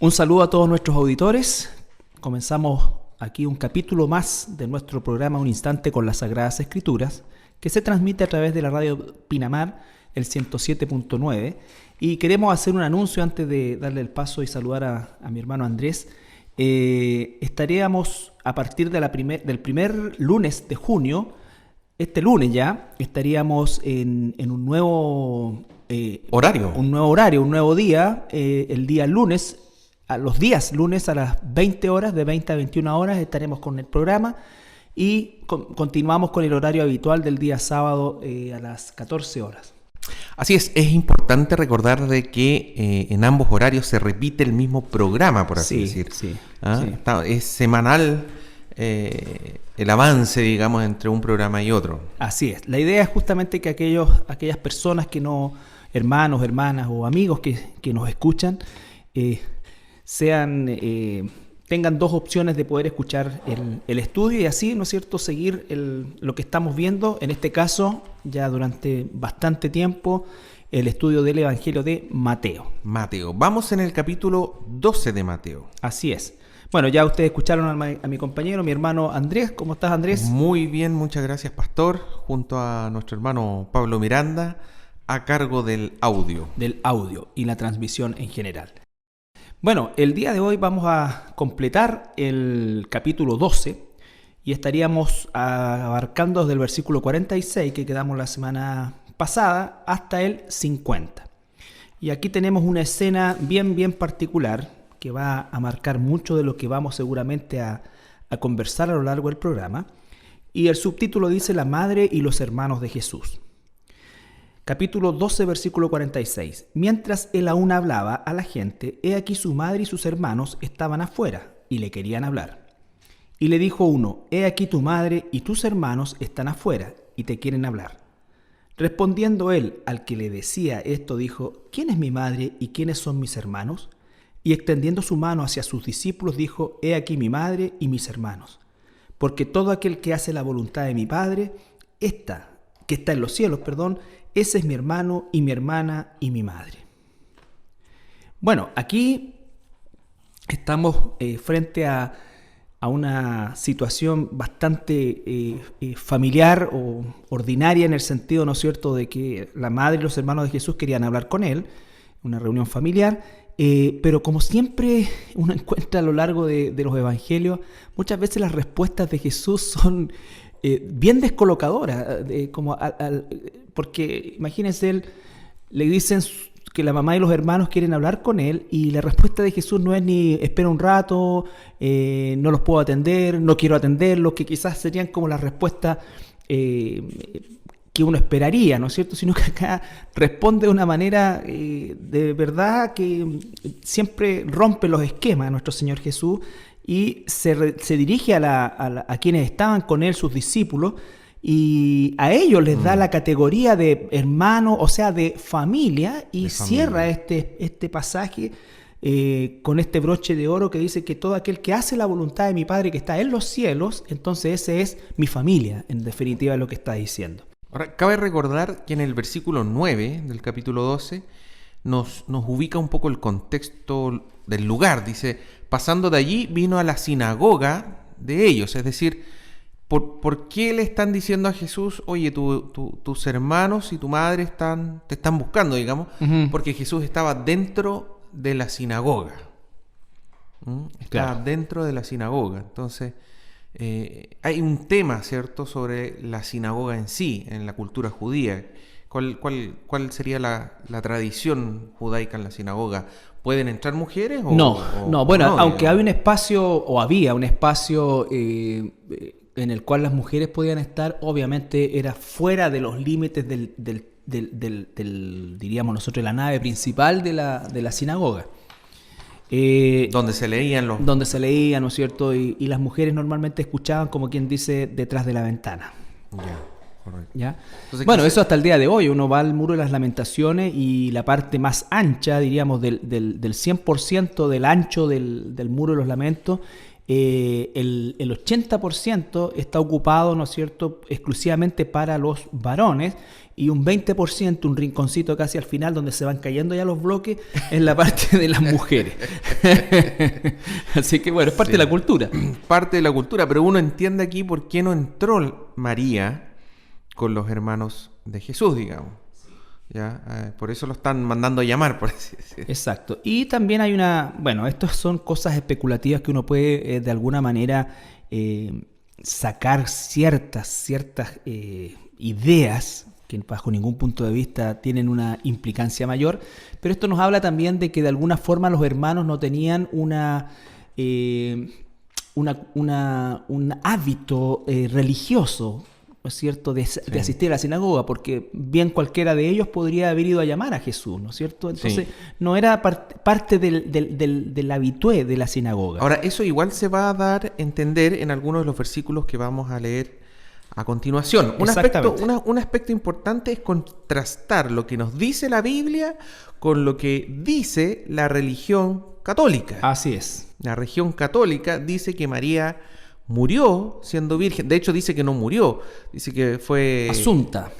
Un saludo a todos nuestros auditores. Comenzamos aquí un capítulo más de nuestro programa Un Instante con las Sagradas Escrituras, que se transmite a través de la radio Pinamar, el 107.9. Y queremos hacer un anuncio antes de darle el paso y saludar a mi hermano Andrés. Estaríamos a partir de del primer lunes de junio, este lunes ya, estaríamos en un nuevo horario. Un nuevo horario, un nuevo día, el día lunes. A los días lunes a las 20 horas, de 20 a 21 horas, estaremos con el programa y continuamos con el horario habitual del día sábado a las 14 horas. Así es importante recordar de que en ambos horarios se repite el mismo programa, por así decir. Sí. Es semanal el avance, digamos, entre un programa y otro. Así es. La idea es justamente que aquellas personas que no, hermanos, hermanas o amigos que nos escuchan, tengan dos opciones de poder escuchar el estudio y así, ¿no es cierto?, seguir lo que estamos viendo, en este caso, ya durante bastante tiempo, el estudio del Evangelio de Mateo. Vamos en el capítulo 12 de Mateo. Así es. Bueno, ya ustedes escucharon a mi compañero, mi hermano Andrés. ¿Cómo estás, Andrés? Muy bien, muchas gracias, pastor, junto a nuestro hermano Pablo Miranda, a cargo del audio. Del audio y la transmisión en general. Bueno, el día de hoy vamos a completar el capítulo 12 y estaríamos abarcando desde el versículo 46 que quedamos la semana pasada hasta el 50. Y aquí tenemos una escena bien particular que va a marcar mucho de lo que vamos seguramente a conversar a lo largo del programa. Y el subtítulo dice: La madre y los hermanos de Jesús. Capítulo 12, versículo 46. Mientras él aún hablaba a la gente, he aquí su madre y sus hermanos estaban afuera y le querían hablar. Y le dijo uno: he aquí tu madre y tus hermanos están afuera y te quieren hablar. Respondiendo él al que le decía esto, dijo: ¿quién es mi madre y quiénes son mis hermanos? Y extendiendo su mano hacia sus discípulos, dijo: he aquí mi madre y mis hermanos. Porque todo aquel que hace la voluntad de mi Padre, que está en los cielos, ese es mi hermano y mi hermana y mi madre. Bueno, aquí estamos frente a una situación bastante familiar o ordinaria en el sentido, ¿no es cierto?, de que la madre y los hermanos de Jesús querían hablar con él, una reunión familiar, pero como siempre uno encuentra a lo largo de los evangelios, muchas veces las respuestas de Jesús son bien descolocadora, porque imagínense, él le dicen que la mamá y los hermanos quieren hablar con él y la respuesta de Jesús no es ni espera un rato, no los puedo atender, no quiero atenderlos, que quizás serían como la respuesta que uno esperaría, ¿no es cierto? Sino que acá responde de una manera de verdad que siempre rompe los esquemas nuestro Señor Jesús. Y se dirige a quienes estaban con él, sus discípulos, y a ellos les da la categoría de hermano, o sea, de familia, y cierra este pasaje con este broche de oro que dice que todo aquel que hace la voluntad de mi Padre que está en los cielos, entonces ese es mi familia, en definitiva es lo que está diciendo. Ahora, cabe recordar que en el versículo 9 del capítulo 12 nos ubica un poco el contexto del lugar. Dice: pasando de allí vino a la sinagoga de ellos. Es decir, ¿por qué le están diciendo a Jesús: oye, tus hermanos y tu madre te están buscando, digamos? Uh-huh. Porque Jesús estaba dentro de la sinagoga. Estaba dentro de la sinagoga. Entonces, hay un tema, ¿cierto?, sobre la sinagoga en sí, en la cultura judía. ¿Cuál sería la tradición judaica en la sinagoga? ¿Pueden entrar mujeres? Aunque había un espacio en el cual las mujeres podían estar, obviamente era fuera de los límites del diríamos nosotros, la nave principal de la sinagoga. Donde se leían, ¿no es cierto? Y las mujeres normalmente escuchaban, como quien dice, detrás de la ventana. Correcto. ¿Ya? Entonces, bueno, eso hasta el día de hoy. Uno va al Muro de las Lamentaciones y la parte más ancha, diríamos, del 100% del ancho del Muro de los Lamentos, el 80% está ocupado, ¿no es cierto?, exclusivamente para los varones, y un 20%, un rinconcito casi al final, donde se van cayendo ya los bloques, en la parte de las mujeres. Así que bueno, es parte de la cultura. Parte de la cultura, pero uno entiende aquí por qué no entró María con los hermanos de Jesús, digamos. ¿Ya? Por eso lo están mandando a llamar, por así decirlo. Exacto. Y también hay bueno, estas son cosas especulativas que uno puede de alguna manera sacar ciertas ideas que bajo ningún punto de vista tienen una implicancia mayor, pero esto nos habla también de que de alguna forma los hermanos no tenían un hábito religioso, ¿no es cierto?, de asistir a la sinagoga, porque bien cualquiera de ellos podría haber ido a llamar a Jesús, ¿no es cierto? Entonces no era parte del habitué de la sinagoga. Ahora, eso igual se va a dar a entender en algunos de los versículos que vamos a leer a continuación. Un aspecto importante es contrastar lo que nos dice la Biblia con lo que dice la religión católica. Así es. La religión católica dice que María murió siendo virgen. De hecho, dice que no murió. Dice que fue asunta,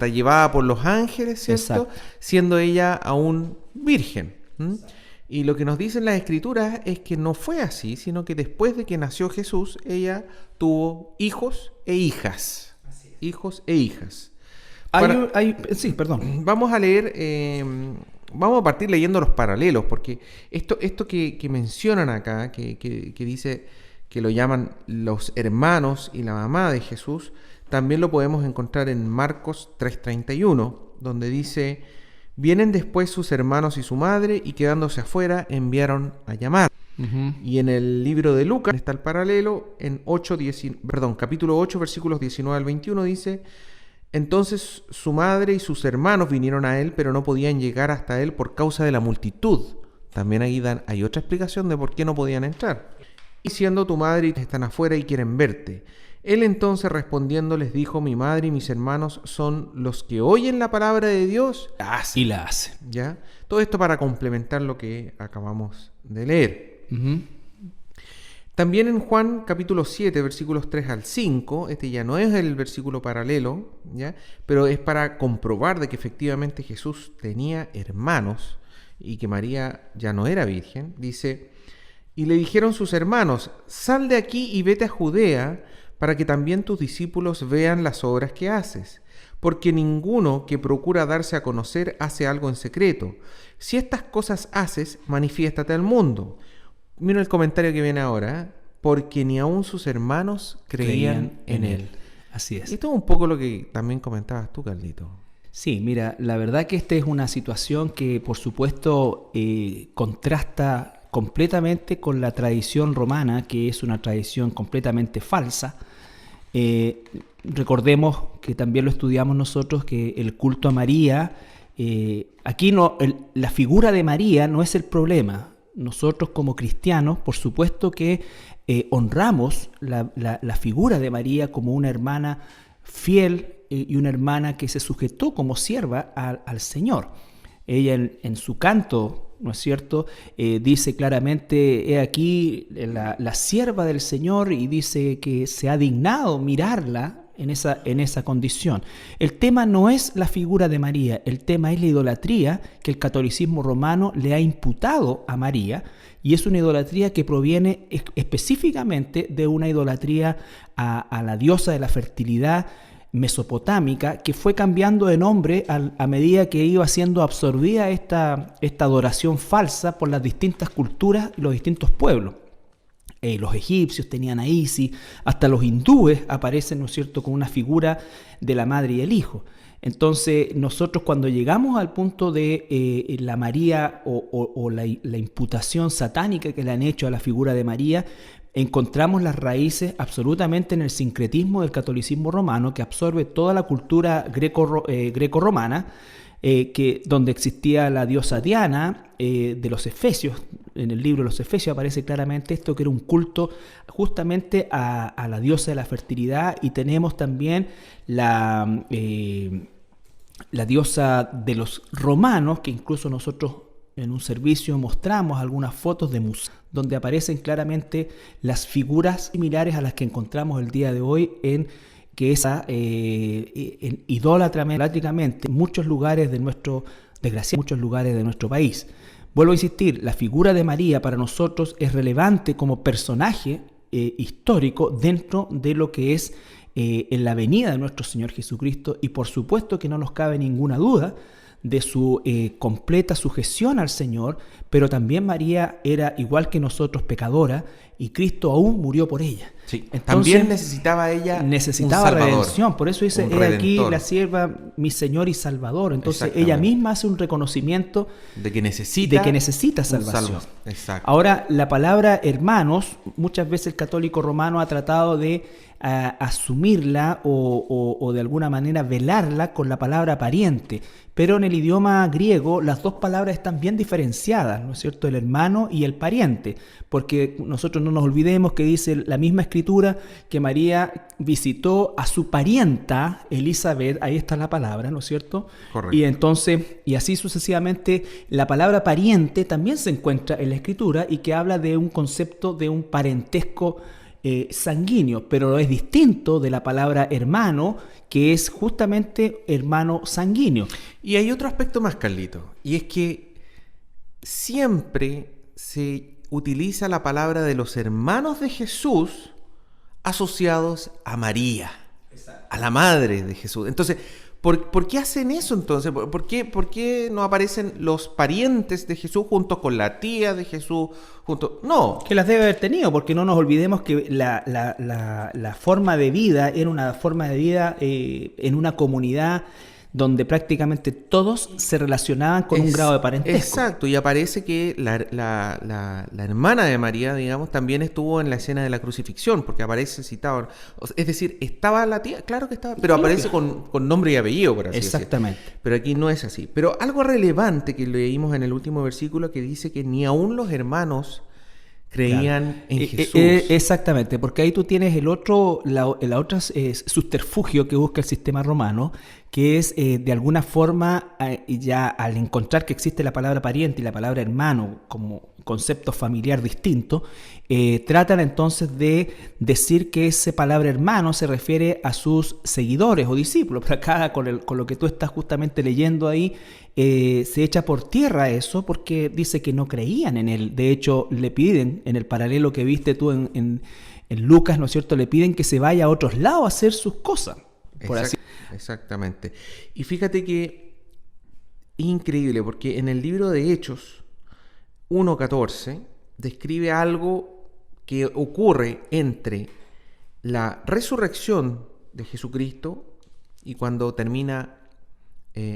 llevada por los ángeles, ¿cierto? Exacto. Siendo ella aún virgen. Y lo que nos dicen las Escrituras es que no fue así, sino que después de que nació Jesús, ella tuvo hijos e hijas. Hijos e hijas. Sí, perdón. Vamos a leer, vamos a partir leyendo los paralelos, porque esto que mencionan acá, que dice que lo llaman los hermanos y la mamá de Jesús, también lo podemos encontrar en Marcos 3:31, donde dice: vienen después sus hermanos y su madre, y quedándose afuera enviaron a llamar. Y en el libro de Lucas está el paralelo, en capítulo 8, versículos 19 al 21, dice: entonces su madre y sus hermanos vinieron a él, pero no podían llegar hasta él por causa de la multitud. También ahí hay otra explicación de por qué no podían entrar. Y siendo tu madre y están afuera y quieren verte. Él entonces respondiendo les dijo: mi madre y mis hermanos son los que oyen la palabra de Dios y la hacen. ¿Ya? Todo esto para complementar lo que acabamos de leer. También en Juan capítulo 7, versículos 3 al 5, este ya no es el versículo paralelo, ¿ya?, pero es para comprobar de que efectivamente Jesús tenía hermanos y que María ya no era virgen. Dice: y le dijeron sus hermanos: sal de aquí y vete a Judea, para que también tus discípulos vean las obras que haces, porque ninguno que procura darse a conocer hace algo en secreto. Si estas cosas haces, manifiéstate al mundo. Mira el comentario que viene ahora: porque ni aun sus hermanos creían en él. Así es. Esto es un poco lo que también comentabas tú, Carlito. Sí, mira, la verdad que esta es una situación que, por supuesto, contrasta completamente con la tradición romana, que es una tradición completamente falsa. Recordemos que también lo estudiamos nosotros, que el culto a María, aquí la figura de María no es el problema. Nosotros como cristianos, por supuesto que honramos la figura de María como una hermana fiel y una hermana que se sujetó como sierva al Señor. Ella en su canto, ¿no es cierto?, dice claramente: he aquí la sierva del Señor, y dice que se ha dignado mirarla en esa condición. El tema no es la figura de María, el tema es la idolatría que el catolicismo romano le ha imputado a María, y es una idolatría que proviene específicamente de una idolatría a la diosa de la fertilidad mesopotámica, que fue cambiando de nombre a medida que iba siendo absorbida esta adoración falsa por las distintas culturas y los distintos pueblos. Los egipcios tenían a Isis, hasta los hindúes aparecen, ¿no es cierto?, con una figura de la madre y el hijo. Entonces, nosotros cuando llegamos al punto de la María o la imputación satánica que le han hecho a la figura de María, encontramos las raíces absolutamente en el sincretismo del catolicismo romano, que absorbe toda la cultura greco-romana, donde existía la diosa Diana de los Efesios. En el libro de los Efesios aparece claramente esto, que era un culto justamente a la diosa de la fertilidad. Y tenemos también la diosa de los romanos, que incluso nosotros en un servicio mostramos algunas fotos de museos donde aparecen claramente las figuras similares a las que encontramos el día de hoy en que esa idólatramente muchos lugares de muchos lugares de nuestro país. Vuelvo a insistir, la figura de María para nosotros es relevante como personaje histórico dentro de lo que es en la venida de nuestro Señor Jesucristo, y por supuesto que no nos cabe ninguna duda de su completa sujeción al Señor, pero también María era igual que nosotros pecadora y Cristo aún murió por ella. Sí, entonces, también necesitaba ella un redención, por eso dice, he aquí la sierva, mi Señor y Salvador. Entonces ella misma hace un reconocimiento de que necesita salvación. Exacto. Ahora, la palabra hermanos, muchas veces el católico romano ha tratado de asumirla o de alguna manera velarla con la palabra pariente, pero en el idioma griego las dos palabras están bien diferenciadas, ¿no es cierto? El hermano y el pariente, porque nosotros no nos olvidemos que dice la misma escritura que María visitó a su parienta Elizabeth, ahí está la palabra, ¿no es cierto? Correcto. Y entonces, y así sucesivamente, la palabra pariente también se encuentra en la escritura y que habla de un concepto de un parentesco sanguíneo, pero es distinto de la palabra hermano, que es justamente hermano sanguíneo. Y hay otro aspecto más, Carlito, y es que siempre se utiliza la palabra de los hermanos de Jesús asociados a María, a la madre de Jesús. Entonces, ¿por qué hacen eso entonces? ¿Por qué no aparecen los parientes de Jesús junto con la tía de Jesús? No. Que las debe haber tenido, porque no nos olvidemos que la forma de vida era una forma de vida en una comunidad donde prácticamente todos se relacionaban con un grado de parentesco. Exacto, y aparece que la hermana de María, digamos, también estuvo en la escena de la crucifixión, porque aparece citado. Es decir, ¿estaba la tía? Claro que estaba, pero aparece con nombre y apellido, por así decirlo. Exactamente. Pero aquí no es así. Pero algo relevante que leímos en el último versículo que dice que ni aún los hermanos creían en Jesús. Exactamente, porque ahí tú tienes el otro subterfugio que busca el sistema romano, que es de alguna forma, ya al encontrar que existe la palabra pariente y la palabra hermano como concepto familiar distinto, tratan entonces de decir que esa palabra hermano se refiere a sus seguidores o discípulos. Pero acá con lo que tú estás justamente leyendo ahí, se echa por tierra eso, porque dice que no creían en él. De hecho, le piden, en el paralelo que viste tú en Lucas, ¿no es cierto?, le piden que se vaya a otros lados a hacer sus cosas. Exactamente. Y fíjate que es increíble, porque en el libro de Hechos 1:14 describe algo que ocurre entre la resurrección de Jesucristo y cuando termina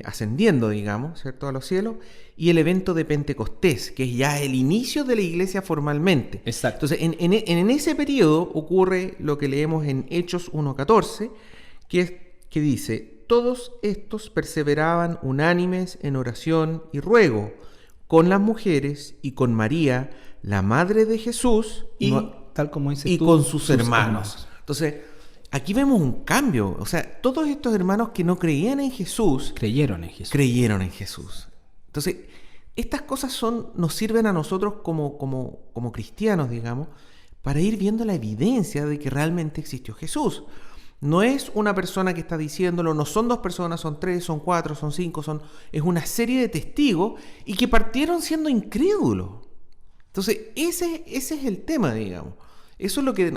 ascendiendo, digamos, ¿cierto?, a los cielos, y el evento de Pentecostés, que es ya el inicio de la iglesia formalmente. Exacto. Entonces, en ese periodo ocurre lo que leemos en Hechos 1:14, que dice: todos estos perseveraban unánimes en oración y ruego con las mujeres y con María, la madre de Jesús, tal como dices y tú, con sus hermanos. Entonces, aquí vemos un cambio. O sea, todos estos hermanos que no creían en Jesús creyeron en Jesús. Entonces, estas cosas nos sirven a nosotros como cristianos, digamos, para ir viendo la evidencia de que realmente existió Jesús. No es una persona que está diciéndolo, no son 2 personas, son 3, son 4, son 5, es una serie de testigos y que partieron siendo incrédulos. Entonces, ese es el tema, digamos. Eso es lo que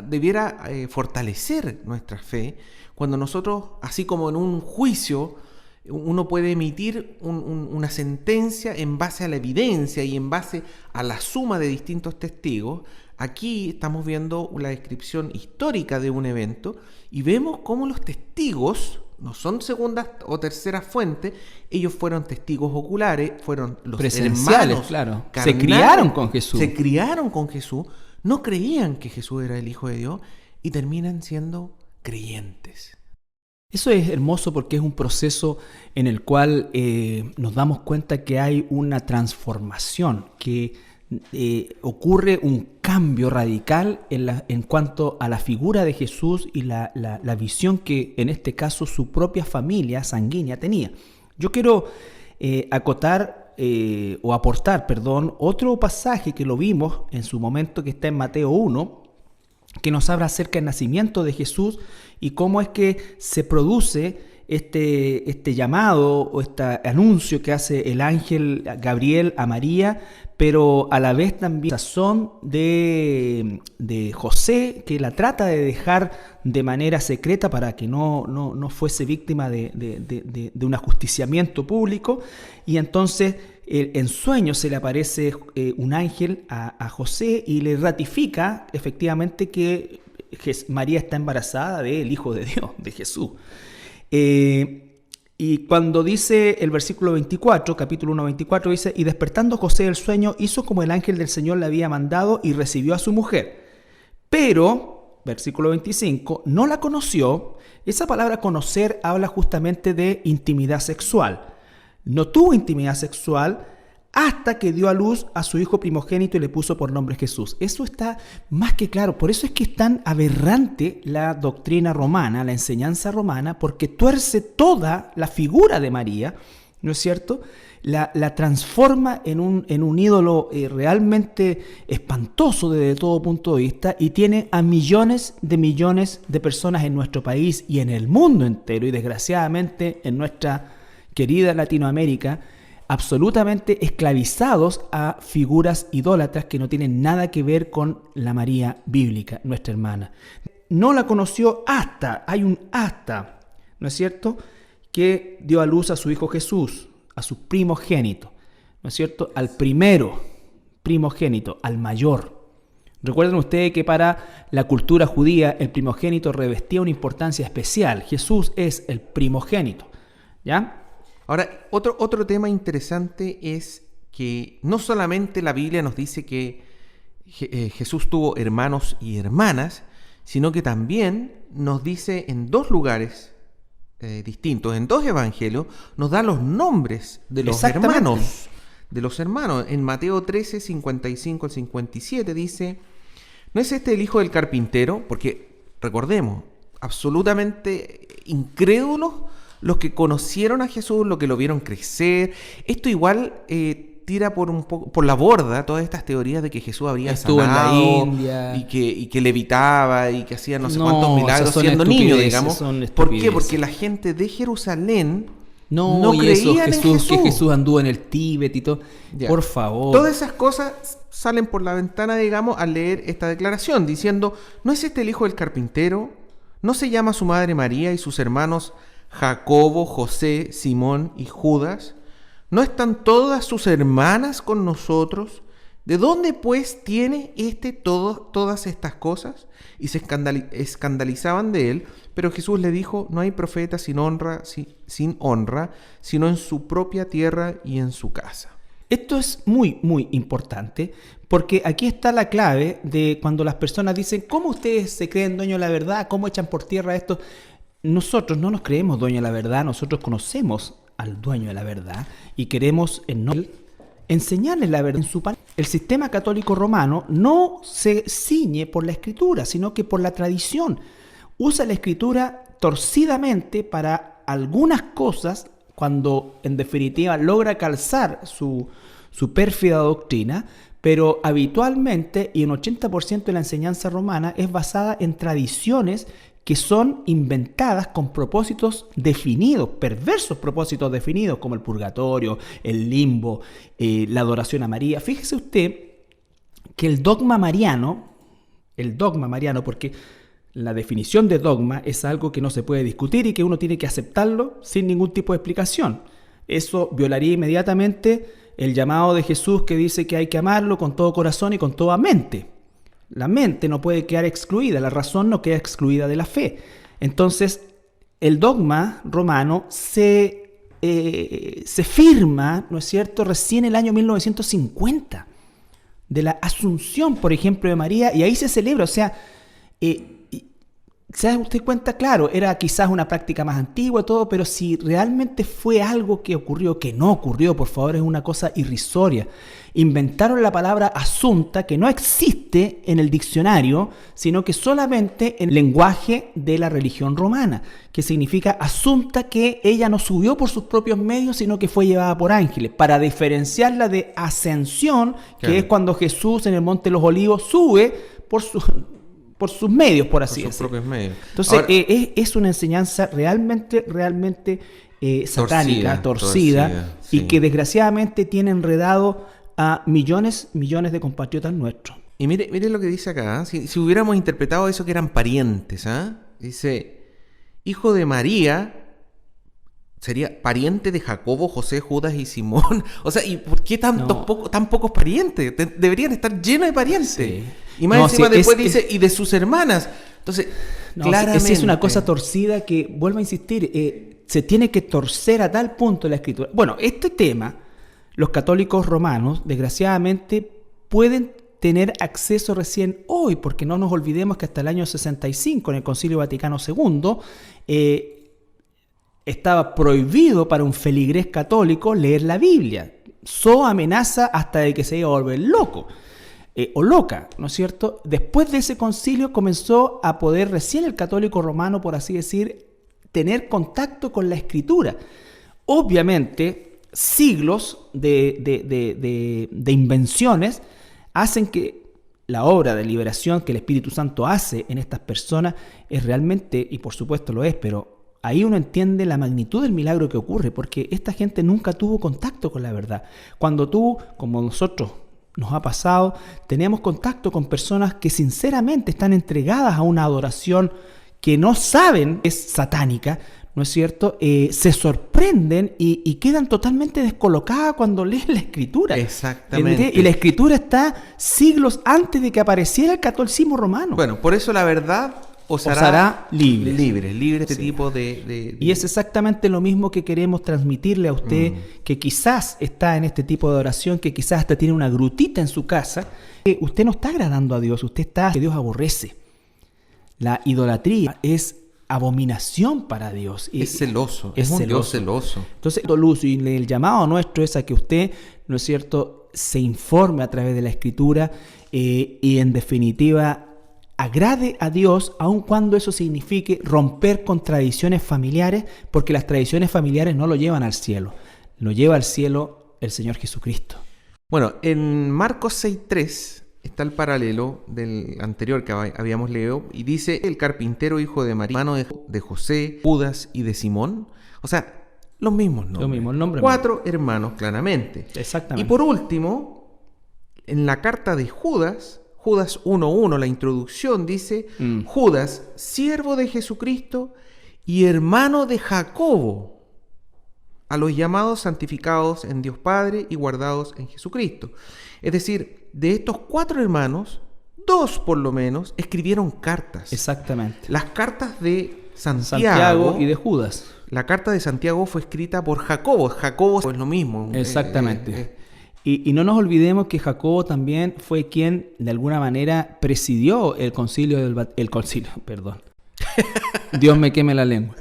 debiera fortalecer nuestra fe cuando nosotros, así como en un juicio, uno puede emitir una sentencia en base a la evidencia y en base a la suma de distintos testigos. Aquí estamos viendo la descripción histórica de un evento y vemos cómo los testigos no son segundas o terceras fuentes, ellos fueron testigos oculares, fueron los presenciales, hermanos, claro. Carnales, Se criaron con Jesús. No creían que Jesús era el Hijo de Dios y terminan siendo creyentes. Eso es hermoso porque es un proceso en el cual nos damos cuenta que hay una transformación, que ocurre un cambio radical en cuanto a la figura de Jesús y la visión que en este caso su propia familia sanguínea tenía. Yo quiero acotar o aportar, perdón, otro pasaje que lo vimos en su momento, que está en Mateo 1, que nos habla acerca del nacimiento de Jesús y cómo es que se produce este llamado o este anuncio que hace el ángel Gabriel a María, pero a la vez también razón de José, que la trata de dejar de manera secreta para que no fuese víctima de un ajusticiamiento público. Y entonces en sueños se le aparece un ángel a José y le ratifica efectivamente que María está embarazada del Hijo de Dios, de Jesús. Y cuando dice el versículo 24, capítulo 1, 24, dice: y despertando José del sueño, hizo como el ángel del Señor le había mandado y recibió a su mujer. Pero, versículo 25, no la conoció. Esa palabra conocer habla justamente de intimidad sexual. No tuvo intimidad sexual hasta que dio a luz a su hijo primogénito y le puso por nombre Jesús. Eso está más que claro. Por eso es que es tan aberrante la doctrina romana, la enseñanza romana, porque tuerce toda la figura de María, ¿no es cierto? La transforma en un ídolo realmente espantoso desde todo punto de vista, y tiene a millones de personas en nuestro país y en el mundo entero, y desgraciadamente en nuestra querida Latinoamérica, absolutamente esclavizados a figuras idólatras que no tienen nada que ver con la María bíblica, nuestra hermana. No la conoció hasta, hay un hasta, ¿no es cierto?, que dio a luz a su hijo Jesús, a su primogénito, ¿no es cierto?, al primogénito, al mayor. Recuerden ustedes que para la cultura judía el primogénito revestía una importancia especial. Jesús es el primogénito, ¿ya? Ahora, otro tema interesante es que no solamente la Biblia nos dice que Jesús tuvo hermanos y hermanas, sino que también nos dice en dos lugares distintos, en dos evangelios, nos da los nombres de los hermanos. En Mateo 13, 55 al 57 dice: ¿no es este el hijo del carpintero? Porque, recordemos, absolutamente incrédulos los que conocieron a Jesús, los que lo vieron crecer. Esto igual tira por la borda todas estas teorías de que Jesús habría sanado en la India y que levitaba y que hacía no sé cuántos milagros siendo niño, digamos. ¿Por qué? Porque la gente de Jerusalén no creía en Jesús. Que Jesús anduvo en el Tíbet y todo. Ya. Por favor. Todas esas cosas salen por la ventana, digamos, al leer esta declaración, diciendo: ¿no es este el hijo del carpintero? ¿No se llama su madre María y sus hermanos Jacobo, José, Simón y Judas? ¿No están todas sus hermanas con nosotros? ¿De dónde pues tiene todas estas cosas? Y se escandalizaban de él, pero Jesús le dijo: no hay profeta sin honra, sino en su propia tierra y en su casa. Esto es muy, muy importante, porque aquí está la clave de cuando las personas dicen: ¿cómo ustedes se creen dueños de la verdad? ¿Cómo echan por tierra esto? Nosotros no nos creemos dueños de la verdad, nosotros conocemos al dueño de la verdad y queremos enseñarles la verdad en su palabra. El sistema católico romano no se ciñe por la escritura, sino que por la tradición. Usa la escritura torcidamente para algunas cosas, cuando en definitiva logra calzar su pérfida doctrina, pero habitualmente, y un 80% de la enseñanza romana es basada en tradiciones que son inventadas con propósitos definidos, perversos propósitos definidos, como el purgatorio, el limbo, la adoración a María. Fíjese usted que el dogma mariano, porque la definición de dogma es algo que no se puede discutir y que uno tiene que aceptarlo sin ningún tipo de explicación. Eso violaría inmediatamente el llamado de Jesús, que dice que hay que amarlo con todo corazón y con toda mente. La mente no puede quedar excluida, la razón no queda excluida de la fe. Entonces, el dogma romano se firma, ¿no es cierto?, recién el año 1950, de la asunción, por ejemplo, de María, y ahí se celebra. O sea, se da usted cuenta, claro, era quizás una práctica más antigua, todo, pero si realmente fue algo que ocurrió, que no ocurrió, por favor, es una cosa irrisoria. Inventaron la palabra asunta, que no existe en el diccionario, sino que solamente en el lenguaje de la religión romana, que significa asunta, que ella no subió por sus propios medios, sino que fue llevada por ángeles, para diferenciarla de ascensión, que claro, es cuando Jesús en el Monte de los Olivos sube por sus medios, por así por sus decirlo. propios medios. Entonces, Ahora, es una enseñanza realmente satánica, torcida, sí. y que desgraciadamente tiene enredado a millones de compatriotas nuestros. Y mire lo que dice acá, ¿eh? Si hubiéramos interpretado eso que eran parientes, ¿ah? Dice, hijo de María, sería pariente de Jacobo, José, Judas y Simón. O sea, ¿y por qué tan pocos parientes? Deberían estar llenos de parientes. Sí. Y más encima después dice, y de sus hermanas. Entonces, claramente... Es una cosa torcida que, vuelvo a insistir, se tiene que torcer a tal punto la Escritura. Bueno, este tema, los católicos romanos, desgraciadamente, pueden tener acceso recién hoy, porque no nos olvidemos que hasta el año 65, en el Concilio Vaticano II, estaba prohibido para un feligrés católico leer la Biblia. So amenaza hasta de que se iba a volver loco o loca, ¿no es cierto? Después de ese concilio comenzó a poder recién el católico romano, por así decir, tener contacto con la Escritura. Obviamente, siglos de invenciones hacen que la obra de liberación que el Espíritu Santo hace en estas personas es realmente, y por supuesto lo es, pero ahí uno entiende la magnitud del milagro que ocurre, porque esta gente nunca tuvo contacto con la verdad. Cuando tú, como nosotros nos ha pasado, tenemos contacto con personas que sinceramente están entregadas a una adoración que no saben es satánica, ¿no es cierto? Se sorprenden y quedan totalmente descolocadas cuando leen la Escritura. Exactamente. Y la Escritura está siglos antes de que apareciera el catolicismo romano. Bueno, por eso la verdad os hará libre este tipo de... Y es exactamente lo mismo que queremos transmitirle a usted, que quizás está en este tipo de oración, que quizás hasta tiene una grutita en su casa, que usted no está agradando a Dios, usted está que Dios aborrece. La idolatría es abominación para Dios. Es celoso, es un Dios celoso. Entonces, Luz, y el llamado nuestro es a que usted, ¿no es cierto?, se informe a través de la Escritura y en definitiva agrade a Dios, aun cuando eso signifique romper con tradiciones familiares, porque las tradiciones familiares no lo llevan al cielo, lo lleva al cielo el Señor Jesucristo. Bueno, en Marcos 6:3 está el paralelo del anterior que habíamos leído, y dice, el carpintero hijo de María, hermano de José, Judas y de Simón. O sea, los mismos nombres. 4 hermanos, claramente. Exactamente. Y por último, en la carta de Judas 1:1, la introducción dice, Judas, siervo de Jesucristo y hermano de Jacobo, a los llamados santificados en Dios Padre y guardados en Jesucristo. Es decir, de estos 4 hermanos, 2 por lo menos escribieron cartas. Exactamente. Las cartas de Santiago y de Judas. La carta de Santiago fue escrita por Jacobo. Jacobo es lo mismo. Exactamente. Y no nos olvidemos que Jacobo también fue quien, de alguna manera, presidió el concilio Dios me queme la lengua.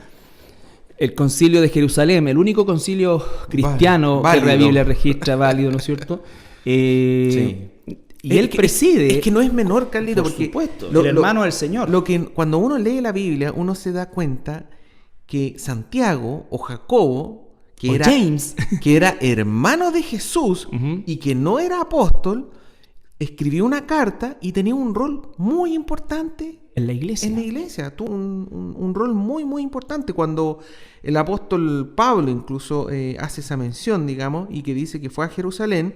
El concilio de Jerusalén, el único concilio cristiano que la Biblia registra válido, ¿no es cierto? Sí. Y él preside. Es que no es menor, Carlito, por supuesto, el hermano del Señor. Cuando uno lee la Biblia, uno se da cuenta que Santiago o Jacobo, James, que era hermano de Jesús y que no era apóstol, escribió una carta y tenía un rol muy importante en la iglesia. Tuvo un rol muy, muy importante. Cuando el apóstol Pablo incluso hace esa mención, digamos, y que dice que fue a Jerusalén,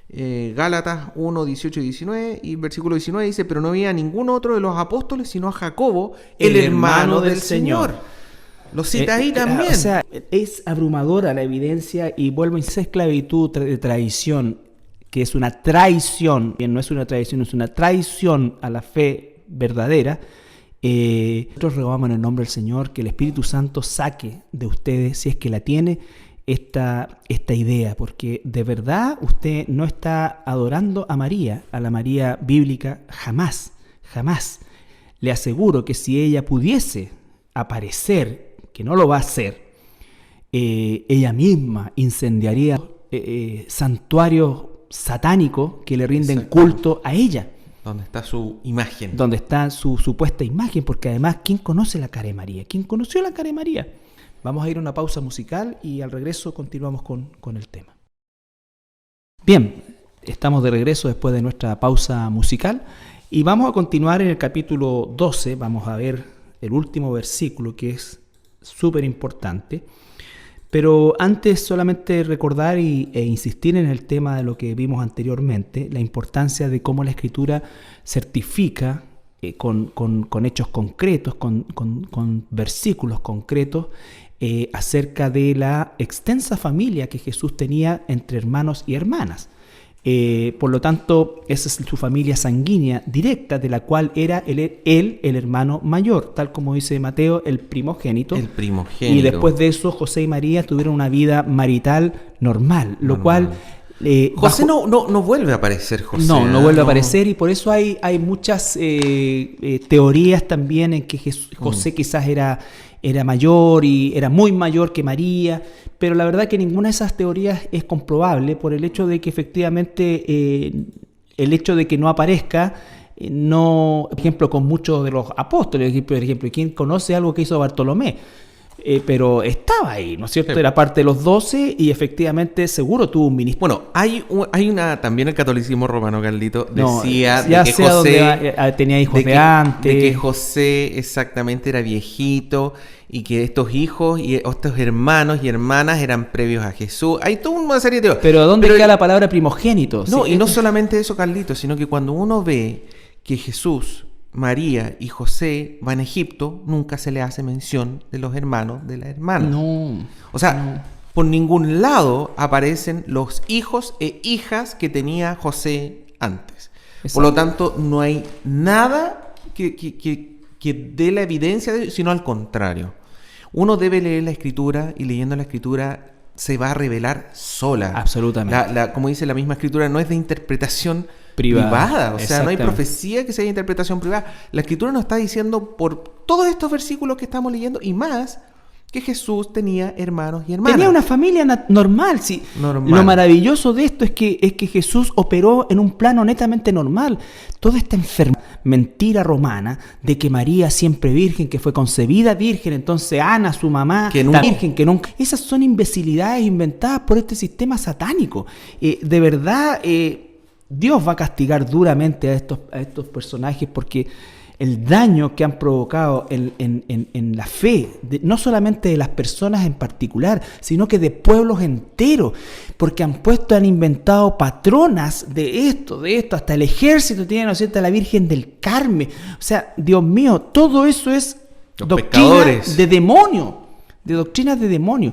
Gálatas 1, 18 y 19, y versículo 19 dice, pero no había ningún otro de los apóstoles sino a Jacobo, el hermano del Señor. Lo cita ahí también. O sea, es abrumadora la evidencia, y vuelvo a insistir, esclavitud de traición, que es una traición, que no es una tradición, es una traición a la fe verdadera. Nosotros rogamos en el nombre del Señor que el Espíritu Santo saque de ustedes, si es que la tiene, esta idea, porque de verdad usted no está adorando a María, a la María bíblica, jamás. Le aseguro que si ella pudiese aparecer, que no lo va a hacer, ella misma incendiaría santuarios satánicos que le rinden culto a ella. Donde está su imagen. Donde está su supuesta imagen, porque además, ¿quién conoce la cara de María? ¿Quién conoció la cara de María? Vamos a ir a una pausa musical y al regreso continuamos con el tema. Bien, estamos de regreso después de nuestra pausa musical y vamos a continuar en el capítulo 12. Vamos a ver el último versículo, que es súper importante. Pero antes solamente recordar e insistir en el tema de lo que vimos anteriormente, la importancia de cómo la Escritura certifica con hechos concretos, con versículos concretos, acerca de la extensa familia que Jesús tenía entre hermanos y hermanas. Por lo tanto, esa es su familia sanguínea directa, de la cual era él el hermano mayor, tal como dice Mateo, el primogénito. El primogénito. Y después de eso, José y María tuvieron una vida marital normal, lo cual... José no vuelve a aparecer, José. No vuelve a aparecer, y por eso hay muchas teorías también en que José quizás era mayor y era muy mayor que María, pero la verdad que ninguna de esas teorías es comprobable por el hecho de que efectivamente el hecho de que no aparezca, por ejemplo, con muchos de los apóstoles, por ejemplo, ¿quién conoce algo que hizo Bartolomé? Pero estaba ahí, ¿no es cierto? Sí. Era parte de los 12 y efectivamente seguro tuvo un ministerio. Bueno, hay una, también el catolicismo romano, Carlito, decía ya de que sea José donde tenía hijos de antes. De que José exactamente era viejito y que estos hijos y estos hermanos y hermanas eran previos a Jesús. Hay toda una serie de teorías. Pero ¿dónde queda la palabra primogénito? No, Sí, y no solamente eso, Carlito, sino que cuando uno ve que Jesús, María y José van a Egipto, nunca se le hace mención de los hermanos de la hermana. No. O sea, por ningún lado aparecen los hijos e hijas que tenía José antes. Exacto. Por lo tanto, no hay nada que dé la evidencia de ello, sino al contrario. Uno debe leer la Escritura y leyendo la Escritura se va a revelar sola. Absolutamente. Como dice la misma Escritura, no es de interpretación privada. O sea, no hay profecía que sea de interpretación privada. La Escritura nos está diciendo por todos estos versículos que estamos leyendo y más que Jesús tenía hermanos y hermanas. Tenía una familia normal, sí. Normal. Lo maravilloso de esto es que Jesús operó en un plano netamente normal. Toda esta mentira romana de que María siempre virgen, que fue concebida virgen, entonces Ana, su mamá, que nunca... virgen, que nunca... Esas son imbecilidades inventadas por este sistema satánico. De verdad, Dios va a castigar duramente a estos personajes porque el daño que han provocado en la fe, no solamente de las personas en particular, sino que de pueblos enteros, porque han inventado patronas de esto, hasta el ejército tiene, ¿no es cierto?, la Virgen del Carmen. O sea, Dios mío, todo eso es doctrina de demonio, de doctrinas de demonio.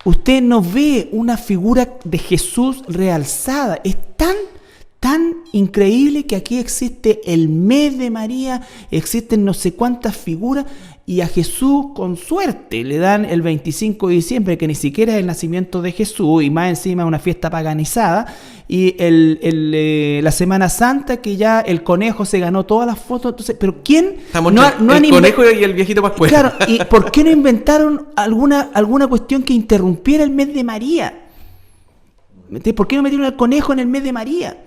Usted no ve una figura de Jesús realzada, es tan increíble que aquí existe el mes de María, existen no sé cuántas figuras, y a Jesús con suerte le dan el 25 de diciembre, que ni siquiera es el nacimiento de Jesús, y más encima una fiesta paganizada, y la Semana Santa, que ya el conejo se ganó todas las fotos. Entonces, pero ¿quién? El conejo y el viejito Pascuero. Claro, ¿y por qué no inventaron alguna cuestión que interrumpiera el mes de María? ¿Por qué no metieron al conejo en el mes de María?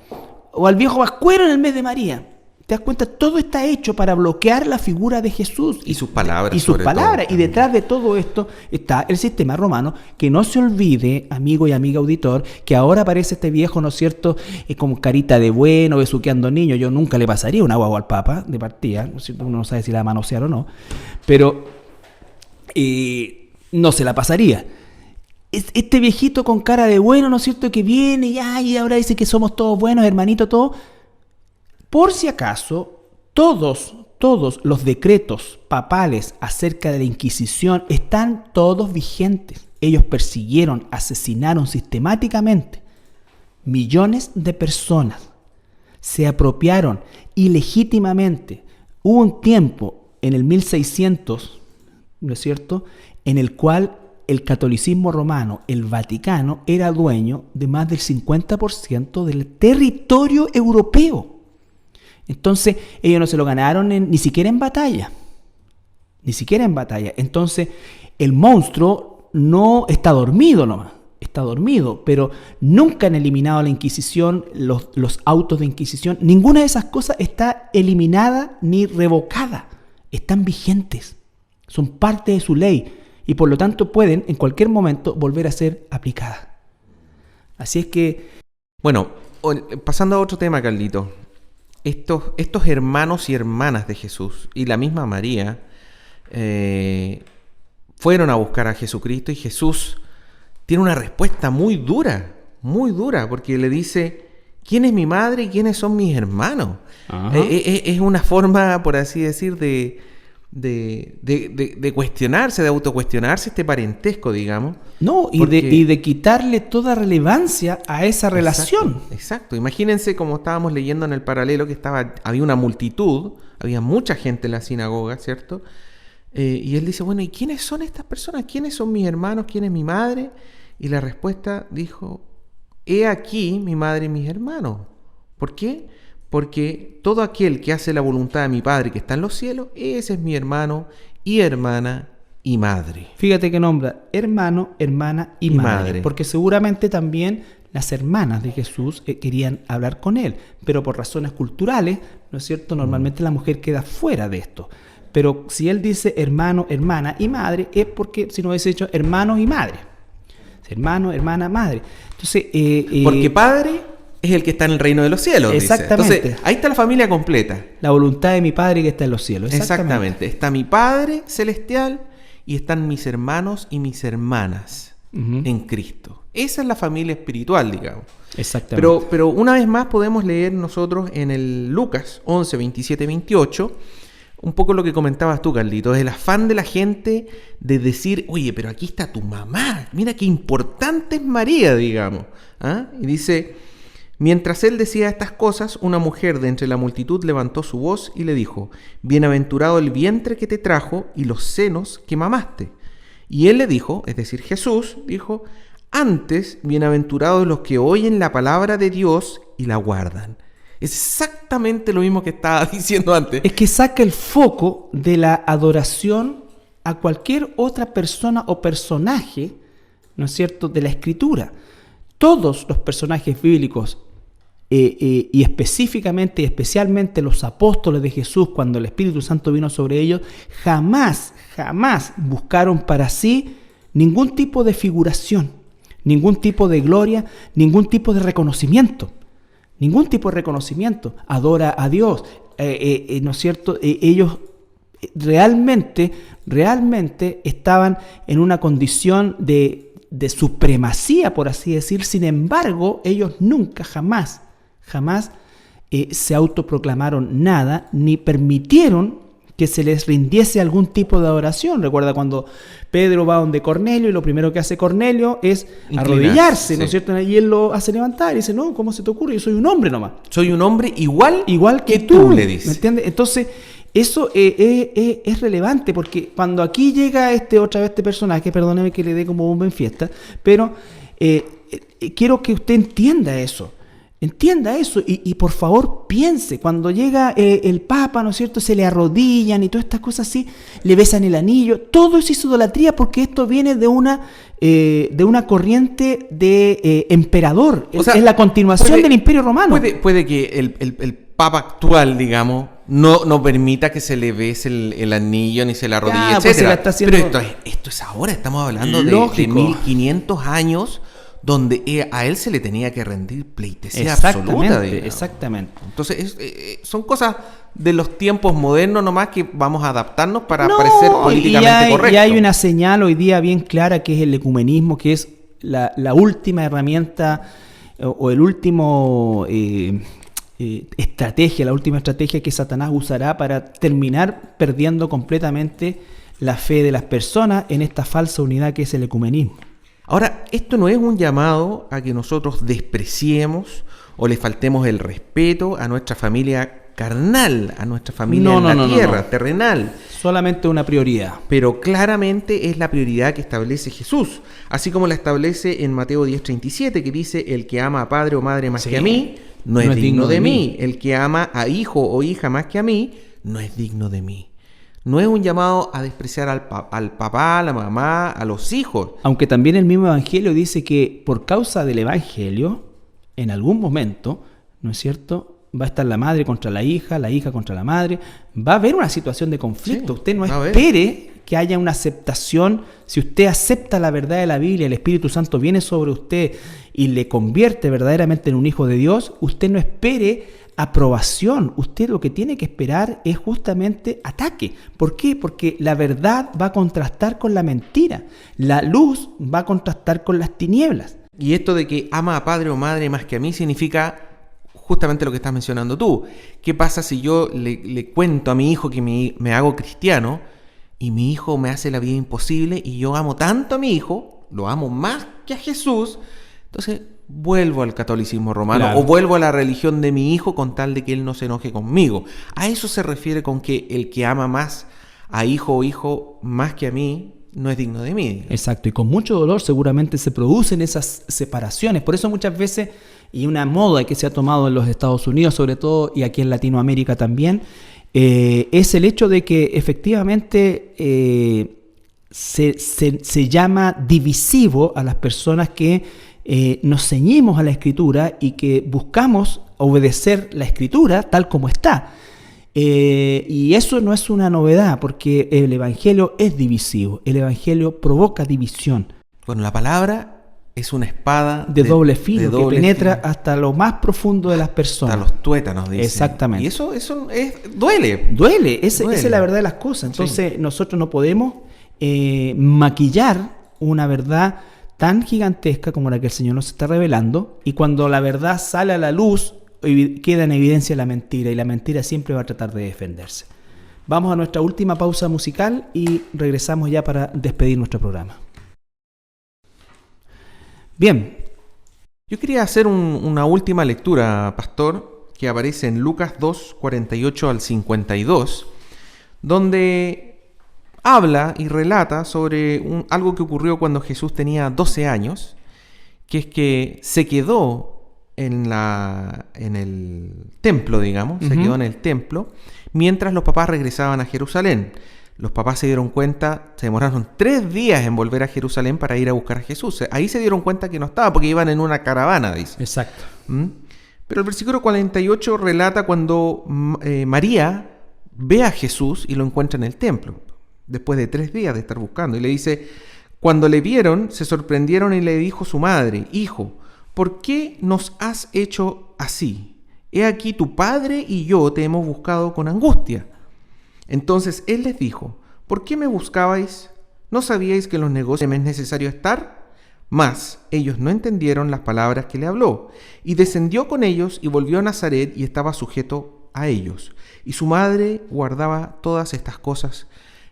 O al viejo Pascuero en el mes de María. ¿Te das cuenta? Todo está hecho para bloquear la figura de Jesús. Y sus palabras. Y sus palabras. Y detrás de todo esto está el sistema romano. Que no se olvide, amigo y amiga auditor, que ahora aparece este viejo, ¿no es cierto?, con carita de bueno, besuqueando niños. Yo nunca le pasaría un agua al Papa de partida. ¿No es cierto? Uno no sabe si la va a manosear o no. Pero no se la pasaría. Este viejito con cara de bueno, ¿no es cierto?, que viene y ahora dice que somos todos buenos, hermanito, todos. Por si acaso, todos los decretos papales acerca de la Inquisición están todos vigentes. Ellos persiguieron, asesinaron sistemáticamente millones de personas. Se apropiaron ilegítimamente. Hubo un tiempo, en el 1600, ¿no es cierto?, en el cual el catolicismo romano, el Vaticano, era dueño de más del 50% del territorio europeo. Entonces, ellos no se lo ganaron ni siquiera en batalla. Ni siquiera en batalla. Entonces, el monstruo no está dormido nomás. Está dormido, pero nunca han eliminado la Inquisición, los autos de Inquisición. Ninguna de esas cosas está eliminada ni revocada. Están vigentes. Son parte de su ley. Y por lo tanto pueden en cualquier momento volver a ser aplicadas. Así es que... Bueno, pasando a otro tema, Carlito. Estos hermanos y hermanas de Jesús y la misma María fueron a buscar a Jesucristo, y Jesús tiene una respuesta muy dura, porque le dice: ¿quién es mi madre y quiénes son mis hermanos? Es una forma, por así decir, de cuestionarse, de autocuestionarse este parentesco, digamos. No, y de quitarle toda relevancia a esa relación. Exacto. Imagínense, como estábamos leyendo en el paralelo, que había una multitud, había mucha gente en la sinagoga, ¿cierto? Y él dice: bueno, ¿y quiénes son estas personas? ¿Quiénes son mis hermanos? ¿Quién es mi madre? Y la respuesta dijo: he aquí mi madre y mis hermanos. ¿Por qué? Porque todo aquel que hace la voluntad de mi Padre que está en los cielos, ese es mi hermano y hermana y madre. Fíjate que nombra hermano, hermana y madre. Porque seguramente también las hermanas de Jesús querían hablar con él. Pero por razones culturales, ¿no es cierto? Normalmente la mujer queda fuera de esto. Pero si él dice hermano, hermana y madre, es porque si no hubiese dicho hermanos y madre. Hermano, hermana, madre. Entonces, porque padre es el que está en el reino de los cielos. Exactamente. Dice. Entonces, ahí está la familia completa. La voluntad de mi Padre que está en los cielos. Exactamente. Está mi Padre celestial y están mis hermanos y mis hermanas en Cristo. Esa es la familia espiritual, digamos. Exactamente. Pero una vez más podemos leer nosotros en el Lucas 11, 27, 28... un poco lo que comentabas tú, Carlito, es el afán de la gente de decir: oye, pero aquí está tu mamá, mira qué importante es María, digamos. Y dice: mientras él decía estas cosas, una mujer de entre la multitud levantó su voz y le dijo: bienaventurado el vientre que te trajo y los senos que mamaste. Y él le dijo, es decir, Jesús dijo: antes, bienaventurados los que oyen la palabra de Dios y la guardan. Es exactamente lo mismo que estaba diciendo antes. Es que saca el foco de la adoración a cualquier otra persona o personaje, ¿no es cierto?, de la Escritura. Todos los personajes bíblicos, y específicamente y especialmente los apóstoles de Jesús, cuando el Espíritu Santo vino sobre ellos, jamás buscaron para sí ningún tipo de figuración, ningún tipo de gloria, ningún tipo de reconocimiento. Ningún tipo de reconocimiento. Adora a Dios. ¿No es cierto? Ellos realmente estaban en una condición de supremacía, por así decir. Sin embargo, ellos nunca, jamás se autoproclamaron nada, ni permitieron que se les rindiese algún tipo de adoración. Recuerda cuando Pedro va donde Cornelio y lo primero que hace Cornelio es arrodillarse, ¿no es cierto? Y él lo hace levantar y dice: no, ¿cómo se te ocurre? Yo soy un hombre nomás. Soy un hombre igual que tú, le dices. ¿Me entiendes? Entonces, eso es relevante, porque cuando aquí llega otra vez este personaje, perdóneme que le dé como bomba en fiesta, pero quiero que usted entienda eso. Entienda eso y por favor piense, cuando llega el Papa, ¿no es cierto?, se le arrodillan y todas estas cosas así, le besan el anillo, todo eso es idolatría, porque esto viene de una corriente de emperador, o sea, es la continuación del Imperio Romano. Puede que el Papa actual, digamos, no permita que se le bese el anillo ni se le arrodille, etcétera. Pero esto es ahora, estamos hablando de 1500 años, donde a él se le tenía que rendir pleitesía absoluta. Digamos. Exactamente. Entonces, son cosas de los tiempos modernos nomás que vamos a adaptarnos para parecer políticamente correctos. Y hay una señal hoy día bien clara, que es el ecumenismo, que es la última herramienta o el último la última estrategia que Satanás usará para terminar perdiendo completamente la fe de las personas en esta falsa unidad que es el ecumenismo. Ahora, esto no es un llamado a que nosotros despreciemos o le faltemos el respeto a nuestra familia carnal, a nuestra familia en la tierra, terrenal. Solamente una prioridad. Pero claramente es la prioridad que establece Jesús, así como la establece en Mateo 10:37, que dice: el que ama a padre o madre más que a mí, no es digno de mí. El que ama a hijo o hija más que a mí, no es digno de mí. No es un llamado a despreciar al papá, a la mamá, a los hijos. Aunque también el mismo Evangelio dice que por causa del Evangelio, en algún momento, ¿no es cierto?, va a estar la madre contra la hija contra la madre. Va a haber una situación de conflicto. Sí, usted no espere que haya una aceptación. Si usted acepta la verdad de la Biblia, el Espíritu Santo viene sobre usted y le convierte verdaderamente en un hijo de Dios, usted no espere aprobación. Usted lo que tiene que esperar es justamente ataque. ¿Por qué? Porque la verdad va a contrastar con la mentira. La luz va a contrastar con las tinieblas. Y esto de que ama a padre o madre más que a mí significa justamente lo que estás mencionando tú. ¿Qué pasa si yo le cuento a mi hijo que me hago cristiano y mi hijo me hace la vida imposible y yo amo tanto a mi hijo, lo amo más que a Jesús? Entonces vuelvo al catolicismo romano, claro, o vuelvo a la religión de mi hijo con tal de que él no se enoje conmigo. A eso se refiere con que el que ama más a hijo o hijo más que a mí no es digno de mí. Exacto, y con mucho dolor seguramente se producen esas separaciones. Por eso muchas veces, y una moda que se ha tomado en los Estados Unidos sobre todo, y aquí en Latinoamérica también, es el hecho de que efectivamente se llama divisivo a las personas que nos ceñimos a la Escritura y que buscamos obedecer la Escritura tal como está. Y eso no es una novedad, porque el Evangelio es divisivo. El Evangelio provoca división. Bueno, la palabra es una espada de doble filo, que penetra hasta lo más profundo de las personas. Hasta los tuétanos, dice. Exactamente. Y eso duele. Duele. Esa es la verdad de las cosas. Entonces, nosotros no podemos maquillar una verdad tan gigantesca como la que el Señor nos está revelando, y cuando la verdad sale a la luz, queda en evidencia la mentira, y la mentira siempre va a tratar de defenderse. Vamos a nuestra última pausa musical y regresamos ya para despedir nuestro programa. Bien. Yo quería hacer una última lectura, pastor, que aparece en Lucas 2, 48 al 52, donde habla y relata sobre algo que ocurrió cuando Jesús tenía 12 años, que es que se quedó en el templo, digamos, se quedó en el templo, mientras los papás regresaban a Jerusalén. Los papás se dieron cuenta, se demoraron 3 días en volver a Jerusalén para ir a buscar a Jesús. Ahí se dieron cuenta que no estaba, porque iban en una caravana, dice. Exacto. Pero el versículo 48 relata cuando María ve a Jesús y lo encuentra en el templo, después de 3 días de estar buscando, y le dice: cuando le vieron, se sorprendieron, y le dijo su madre: hijo, ¿por qué nos has hecho así? He aquí tu padre y yo te hemos buscado con angustia. Entonces él les dijo: ¿por qué me buscabais? ¿No sabíais que en los negocios me es necesario estar? Mas ellos no entendieron las palabras que le habló, y descendió con ellos y volvió a Nazaret, y estaba sujeto a ellos. Y su madre guardaba todas estas cosas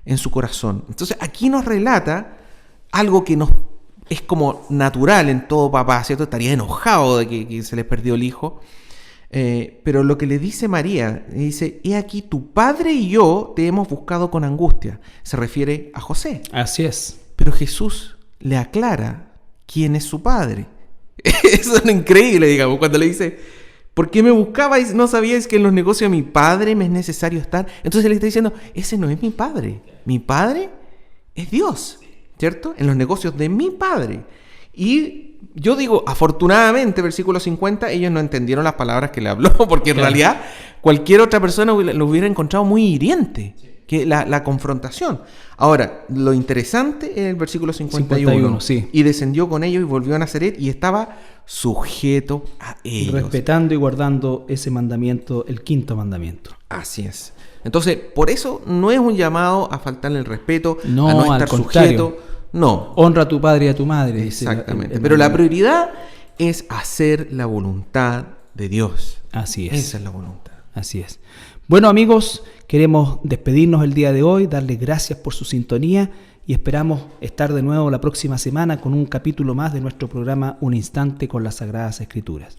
en su corazón. Entonces aquí nos relata algo que nos es como natural en todo papá, ¿cierto? Estaría enojado de que se le perdió el hijo. Pero lo que le dice María, le dice: he aquí tu padre y yo te hemos buscado con angustia. Se refiere a José. Así es. Pero Jesús le aclara quién es su padre. Eso es increíble, digamos, cuando le dice: ¿por qué me buscabais? ¿No sabíais que en los negocios de mi padre me es necesario estar? Entonces le está diciendo: ese no es mi padre. Mi padre es Dios, ¿cierto? En los negocios de mi padre. Y yo digo, afortunadamente, versículo 50, ellos no entendieron las palabras que le habló, porque en realidad cualquier otra persona lo hubiera encontrado muy hiriente, que la confrontación. Ahora, lo interesante es el versículo 51. Sí. Y descendió con ellos y volvió a Nazaret y estaba sujeto a ellos. Respetando y guardando ese mandamiento, el 5.º mandamiento. Así es. Entonces, por eso no es un llamado a faltarle el respeto, a no estar sujeto. No. Honra a tu padre y a tu madre. Exactamente. Pero la prioridad es hacer la voluntad de Dios. Así es. Esa es la voluntad. Así es. Bueno, amigos, queremos despedirnos el día de hoy, darles gracias por su sintonía y esperamos estar de nuevo la próxima semana con un capítulo más de nuestro programa Un Instante con las Sagradas Escrituras.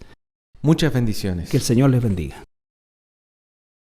Muchas bendiciones. Que el Señor les bendiga.